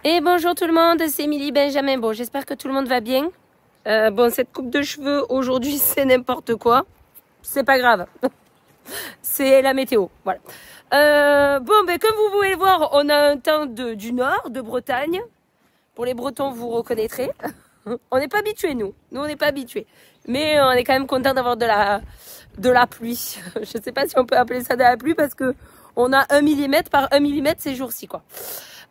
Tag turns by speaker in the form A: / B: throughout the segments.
A: Et bonjour tout le monde, c'est Émilie Benjamin. Bon, j'espère que tout le monde va bien. Bon, cette coupe de cheveux aujourd'hui, c'est n'importe quoi. C'est pas grave. C'est la météo, voilà. Bon, ben comme vous pouvez le voir, on a un temps du nord, de Bretagne. Pour les Bretons, vous reconnaîtrez. On n'est pas habitués, nous. Nous, on n'est pas habitués. Mais on est quand même content d'avoir de la pluie. Je sais pas si on peut appeler ça de la pluie parce que on a 1 mm par 1 mm ces jours-ci, quoi.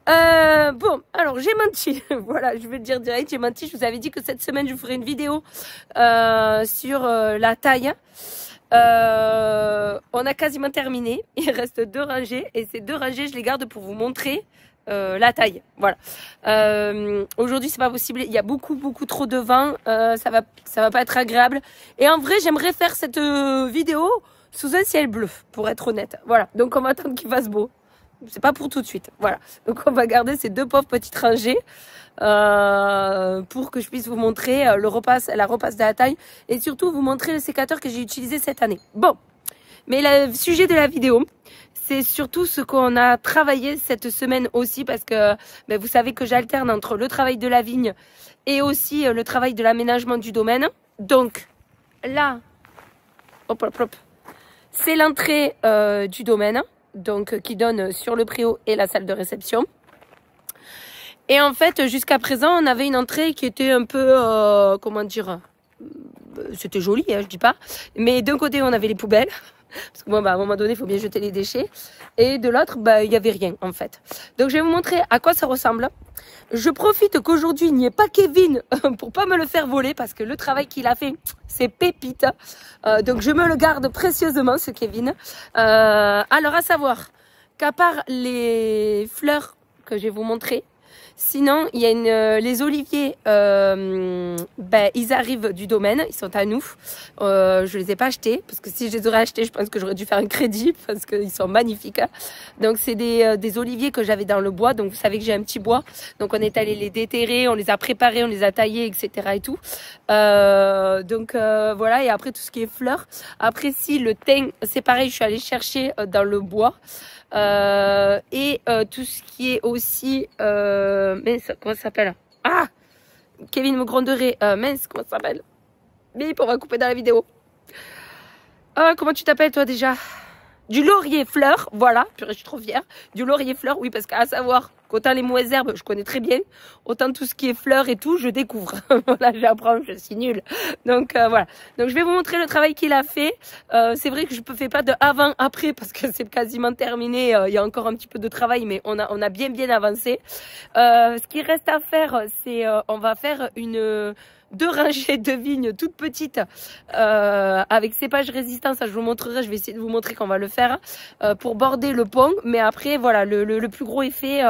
A: Bon, alors j'ai menti. Voilà, je vais le dire direct, j'ai menti. Je vous avais dit que cette semaine, je vous ferai une vidéo sur la taille. On a quasiment terminé. Il reste 2 rangées et ces 2 rangées, je les garde pour vous montrer la taille. Voilà. Aujourd'hui, c'est pas possible. Il y a beaucoup trop de vent. Ça va pas être agréable. Et en vrai, j'aimerais faire cette vidéo sous un ciel bleu, pour être honnête. Voilà. Donc, on va attendre qu'il fasse beau. C'est pas pour tout de suite. Voilà. Donc, on va garder ces 2 pauvres petites rangées pour que je puisse vous montrer la repasse de la taille et surtout vous montrer le sécateur que j'ai utilisé cette année. Bon. Mais le sujet de la vidéo, c'est surtout ce qu'on a travaillé cette semaine aussi parce que vous savez que j'alterne entre le travail de la vigne et aussi le travail de l'aménagement du domaine. Donc là, hop, c'est l'entrée du domaine, donc qui donne sur le préau et la salle de réception. Et en fait, jusqu'à présent, on avait une entrée qui était un peu, comment dire, c'était joli, hein, je dis pas. Mais d'un côté, on avait les poubelles. Parce que bon, à un moment donné, il faut bien jeter les déchets. Et de l'autre, il n'y avait rien, en fait. Donc, je vais vous montrer à quoi ça ressemble. Je profite qu'aujourd'hui, il n'y ait pas Kevin pour pas me le faire voler. Parce que le travail qu'il a fait, c'est pépite. Donc, je me le garde précieusement, ce Kevin. Alors, à savoir qu'à part les fleurs que je vais vous montrer, sinon, il y a les oliviers, ils arrivent du domaine, ils sont à nous. Je les ai pas achetés, parce que si je les aurais achetés, je pense que j'aurais dû faire un crédit, parce qu'ils sont magnifiques. Donc, c'est des oliviers que j'avais dans le bois. Donc, vous savez que j'ai un petit bois. Donc, on est allé les déterrer, on les a préparés, on les a taillés, etc. et tout. Voilà. Et après, tout ce qui est fleurs. Après, si le thym, c'est pareil, je suis allée chercher dans le bois. Tout ce qui est aussi mince, comment ça s'appelle? Ah, Kevin me gronderait. Mince, comment ça s'appelle? Bip, on va couper dans la vidéo. Comment tu t'appelles toi déjà? Du laurier fleur, voilà, purée, je suis trop fière. Du laurier fleur, oui, parce qu'à savoir qu'autant les mauvaises herbes, je connais très bien, autant tout ce qui est fleurs et tout, je découvre. Voilà, j'apprends, je suis nulle. Donc voilà. Donc je vais vous montrer le travail qu'il a fait. C'est vrai que je ne fais pas de avant-après parce que c'est quasiment terminé. Il y a encore un petit peu de travail, mais on a bien avancé. Ce qui reste à faire, c'est on va faire 2 rangées de vignes toutes petites avec cépage résistant, ça je vous montrerai, je vais essayer de vous montrer qu'on va le faire pour border le pont, mais après voilà, le plus gros est fait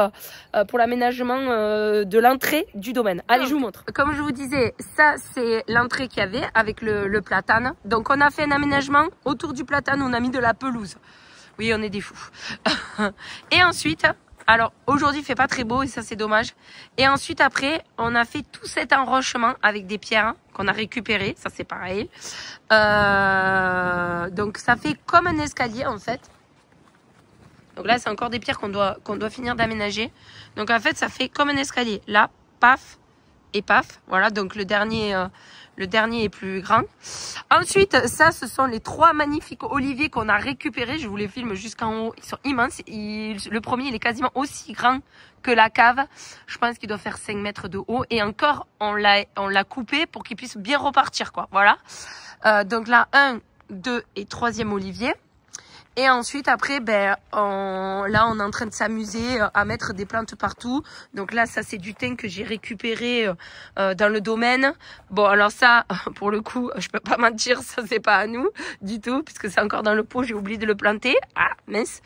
A: pour l'aménagement de l'entrée du domaine. Allez, je vous montre. Comme je vous disais, ça c'est l'entrée qu'il y avait avec le platane. Donc on a fait un aménagement autour du platane, on a mis de la pelouse. Oui, on est des fous. Et ensuite, alors aujourd'hui il fait pas très beau et ça c'est dommage. Et ensuite après on a fait tout cet enrochement avec des pierres qu'on a récupérées, ça c'est pareil. Donc ça fait comme un escalier en fait. Donc là c'est encore des pierres qu'on doit finir d'aménager. Donc en fait ça fait comme un escalier. Là, paf et paf. Voilà, donc le dernier est plus grand. Ensuite, ça, ce sont les 3 magnifiques oliviers qu'on a récupérés. Je vous les filme jusqu'en haut. Ils sont immenses. Le premier, il est quasiment aussi grand que la cave. Je pense qu'il doit faire 5 mètres de haut. Et encore, on l'a coupé pour qu'il puisse bien repartir, quoi. Voilà. Donc là, 1, 2 et 3e olivier. Et ensuite, après, on est en train de s'amuser à mettre des plantes partout. Donc là, ça, c'est du thym que j'ai récupéré dans le domaine. Bon, alors ça, pour le coup, je peux pas mentir, ça, c'est pas à nous du tout, puisque c'est encore dans le pot, j'ai oublié de le planter. Ah, mince.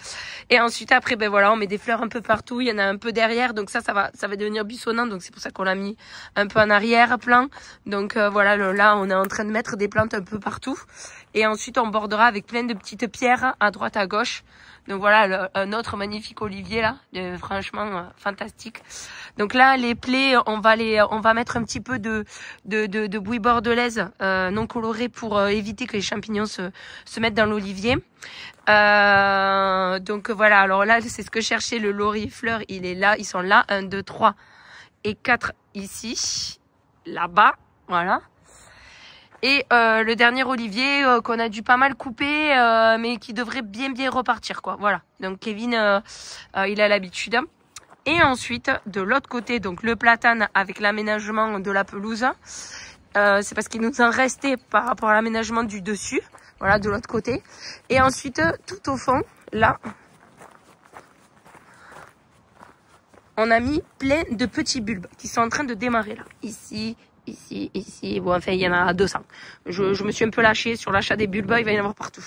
A: Et ensuite, après, voilà, on met des fleurs un peu partout. Il y en a un peu derrière, donc ça va devenir buissonnant. Donc c'est pour ça qu'on l'a mis un peu en arrière-plan. Donc voilà, là, on est en train de mettre des plantes un peu partout. Et ensuite, on bordera avec plein de petites pierres à droite, à gauche. Donc voilà, un autre magnifique olivier là, franchement fantastique. Donc là, les plaies, on va mettre un petit peu de bouillie bordelaise non colorée pour éviter que les champignons se mettent dans l'olivier. Donc voilà, alors là, c'est ce que cherchait le laurier-fleur. Il est là, ils sont là, 1, 2, 3 et 4 ici, là-bas, voilà. Et le dernier olivier qu'on a dû pas mal couper, mais qui devrait bien repartir, quoi. Voilà. Donc Kevin, il a l'habitude. Et ensuite, de l'autre côté, donc le platane avec l'aménagement de la pelouse. C'est parce qu'il nous en restait par rapport à l'aménagement du dessus. Voilà, de l'autre côté. Et ensuite, tout au fond, là, on a mis plein de petits bulbes qui sont en train de démarrer là. Ici. Bon, enfin, il y en a 200. Je me suis un peu lâchée sur l'achat des bulbes, il va y en avoir partout.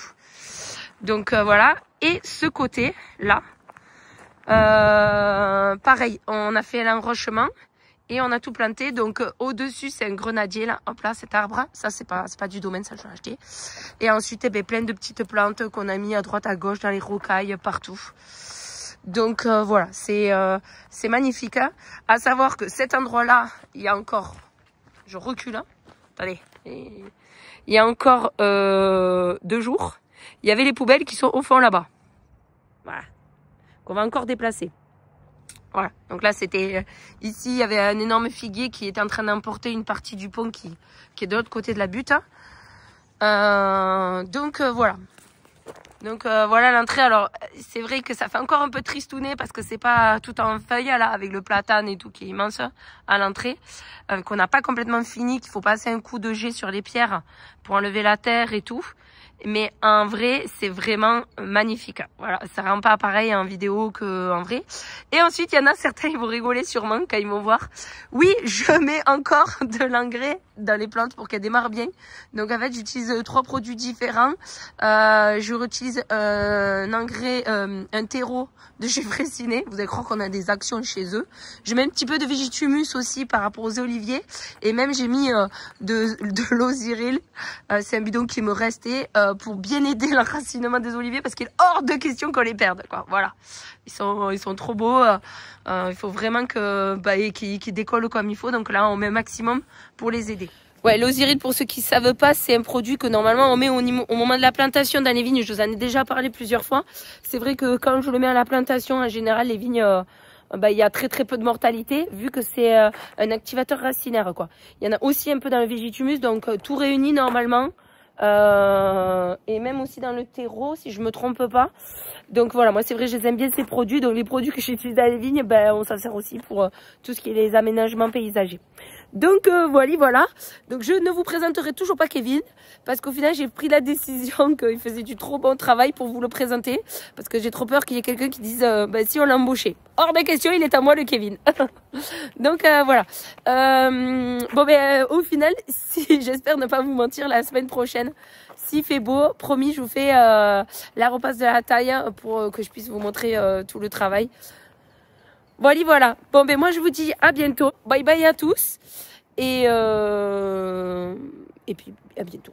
A: Donc, voilà. Et ce côté, là, pareil, on a fait l'enrochement et on a tout planté. Donc, au-dessus, c'est un grenadier, là. Hop là, cet arbre. Ça, c'est pas du domaine, ça, je l'ai acheté. Et ensuite, eh ben, plein de petites plantes qu'on a mis à droite, à gauche, dans les rocailles, partout. Donc, voilà, c'est magnifique. Hein. À savoir que cet endroit-là, il y a encore... Je recule, hein. Attendez. Il y a encore 2 jours, il y avait les poubelles qui sont au fond là-bas. Voilà. Qu'on va encore déplacer. Voilà. Donc là, c'était... Ici, il y avait un énorme figuier qui était en train d'emporter une partie du pont qui est de l'autre côté de la butte. Donc, voilà. Donc voilà l'entrée. Alors c'est vrai que ça fait encore un peu tristounet parce que c'est pas tout en feuilles là avec le platane et tout qui est immense à l'entrée, qu'on n'a pas complètement fini, qu'il faut passer un coup de jet sur les pierres pour enlever la terre et tout. Mais en vrai, c'est vraiment magnifique. Voilà, ça rend pas pareil en vidéo qu'en vrai. Et ensuite, il y en a certains, ils vont rigoler sûrement quand ils vont voir. Oui, je mets encore de l'engrais dans les plantes pour qu'elles démarrent bien. Donc en fait, j'utilise 3 produits différents. Je réutilise un engrais, un terreau de chez Fraissinet. Vous allez croire qu'on a des actions chez eux. Je mets un petit peu de végétumus aussi par rapport aux oliviers. Et même, j'ai mis de l'osiril. C'est un bidon qui me restait pour bien aider l'enracinement des oliviers parce qu'il est hors de question qu'on les perde, quoi. Voilà. Ils sont trop beaux. Il faut vraiment qu'ils décollent comme il faut. Donc là, on met un maximum pour les aider. Ouais, l'osiril, pour ceux qui ne savent pas, c'est un produit que normalement on met au moment de la plantation dans les vignes. Je vous en ai déjà parlé plusieurs fois. C'est vrai que quand je le mets à la plantation, en général, les vignes, il y a très peu de mortalité vu que c'est un activateur racinaire, quoi. Il y en a aussi un peu dans le végétumus, donc tout réuni normalement. Et même aussi dans le terreau, si je me trompe pas. Donc voilà, moi c'est vrai, j'aime bien ces produits. Donc les produits que j'utilise dans les vignes, on s'en sert aussi pour tout ce qui est les aménagements paysagers. Donc voilà. Donc je ne vous présenterai toujours pas Kevin parce qu'au final j'ai pris la décision qu'il faisait du trop bon travail pour vous le présenter parce que j'ai trop peur qu'il y ait quelqu'un qui dise si on l'a embauché. Hors de question, il est à moi le Kevin. Donc voilà. Au final, si j'espère ne pas vous mentir, la semaine prochaine, s'il fait beau, promis, je vous fais la repasse de la taille pour que je puisse vous montrer tout le travail. Voilà. Bon, moi, je vous dis à bientôt. Bye bye à tous. Et puis, à bientôt.